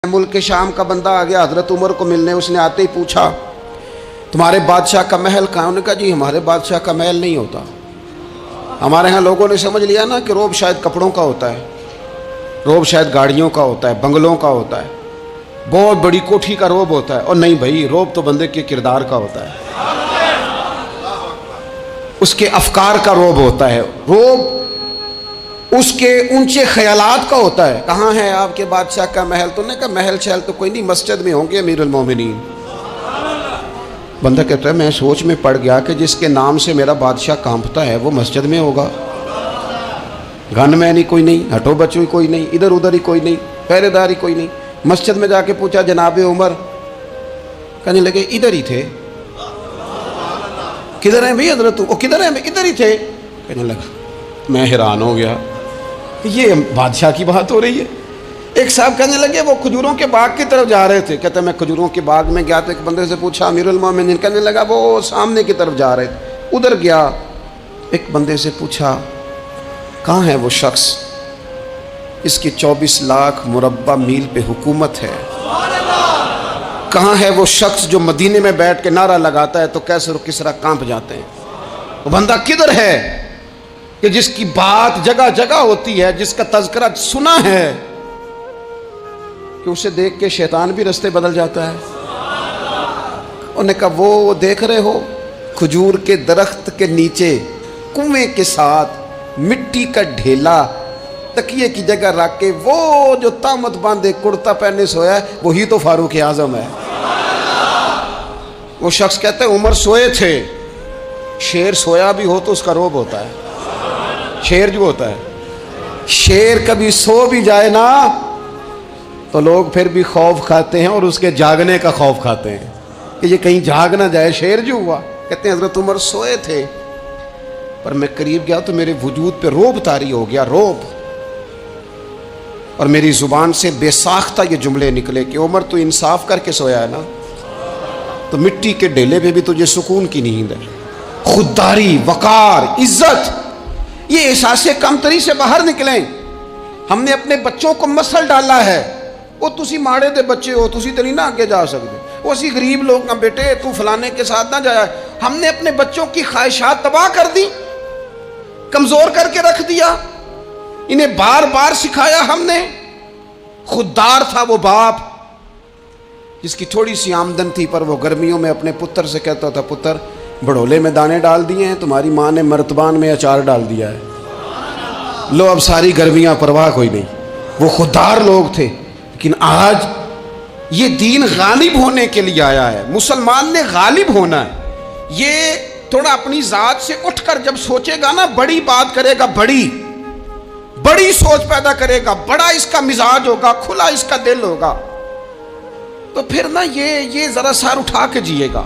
मुल्क के शाम का बंदा आ गया हज़रत उमर को मिलने। उसने आते ही पूछा तुम्हारे बादशाह का महल कहाँ? उन्होंने कहा जी हमारे बादशाह का महल नहीं होता। हमारे यहाँ लोगों ने समझ लिया ना कि रोब शायद कपड़ों का होता है, रोब शायद गाड़ियों का होता है, बंगलों का होता है, बहुत बड़ी कोठी का रोब होता है। और नहीं भाई, रोब तो बंदे के किरदार का होता है, उसके अफकार का रोब होता है, रोब उसके ऊंचे ख्यालात का होता है। कहाँ है आपके बादशाह का महल? तो ने कहा महल शहल तो कोई नहीं, मस्जिद में होंगे अमीरुल मोमिनीन। बंदा कहता है मैं सोच में पड़ गया कि जिसके नाम से मेरा बादशाह कांपता है वो मस्जिद में होगा। गन मैन ही कोई नहीं, हटो बचो ही कोई नहीं, इधर उधर ही कोई नहीं, पहरेदार ही कोई नहीं। मस्जिद में जाके पूछा जनाब उमर, कहने लगे इधर ही थे। किधर हैं भाई हजरत? वो किधर हैं? इधर ही थे। कहने लगा, मैं हैरान हो गया ये बादशाह की बात हो रही है। एक साहब कहने लगे वो खजूरों के बाग की तरफ जा रहे थे। कहते मैं खजूरों के बाग में गया तो एक बंदे से पूछा अमीरुल मोमिनीन, कहने लगा वो सामने की तरफ जा रहे थे, उधर गया। एक बंदे से पूछा कहाँ है वो शख्स, इसकी 24 लाख मुरब्बा मील पे हुकूमत है। कहाँ है वो शख्स जो मदीने में बैठ के नारा लगाता है तो कैसर और किसरा कांप जाते हैं। वो बंदा किधर है कि जिसकी बात जगह जगह होती है, जिसका तज़किरा सुना है कि उसे देख के शैतान भी रास्ते बदल जाता है। उन्होंने कहा वो देख रहे हो खजूर के दरख्त के नीचे कुएं के साथ मिट्टी का ढेला तकिए की जगह रख के वो जो तामत बांधे कुर्ता पहने सोया है वही तो फारूक आजम है। वो शख्स कहते हैं उमर सोए थे। शेर सोया भी हो तो उसका रोब होता है। शेर जो होता है, शेर कभी सो भी जाए ना तो लोग फिर भी खौफ खाते हैं और उसके जागने का खौफ खाते हैं कि ये कहीं जाग ना जाए। शेर जो हुआ, कहते हैं हजरत उमर सोए थे पर मैं करीब गया तो मेरे वजूद पे रोब तारी हो गया, रोब। और मेरी जुबान से बेसाख्ता ये जुमले निकले कि उमर तू इंसाफ करके सोया है ना, तो मिट्टी के ढेले पे भी तुझे सुकून की नींद है। खुददारी, वकार, इज्जत, ये एहसासे कमतरी से बाहर निकलें। हमने अपने बच्चों को मसल डाला है, वो तुसी माड़े दे बच्चे हो, तुसी तो नहीं ना आगे जा सकते, वो असी गरीब लोग ना बेटे तू फलाने के साथ ना जाया। हमने अपने बच्चों की ख्वाहिशात तबाह कर दी, कमजोर करके रख दिया, इन्हें बार बार सिखाया हमने। खुददार था वो बाप जिसकी थोड़ी सी आमदन थी पर वो गर्मियों में अपने पुत्र से कहता था पुत्र बड़ोले में दाने डाल दिए हैं, तुम्हारी माँ ने मर्तबान में अचार डाल दिया है, लो अब सारी गर्मियाँ परवाह कोई नहीं। वो खुददार लोग थे। लेकिन आज ये दीन गालिब होने के लिए आया है, मुसलमान ने गालिब होना है। ये थोड़ा अपनी जात से उठकर जब सोचेगा ना, बड़ी बात करेगा, बड़ी बड़ी सोच पैदा करेगा, बड़ा इसका मिजाज होगा, खुला इसका दिल होगा, तो फिर ना ये जरा सर उठा के जिएगा।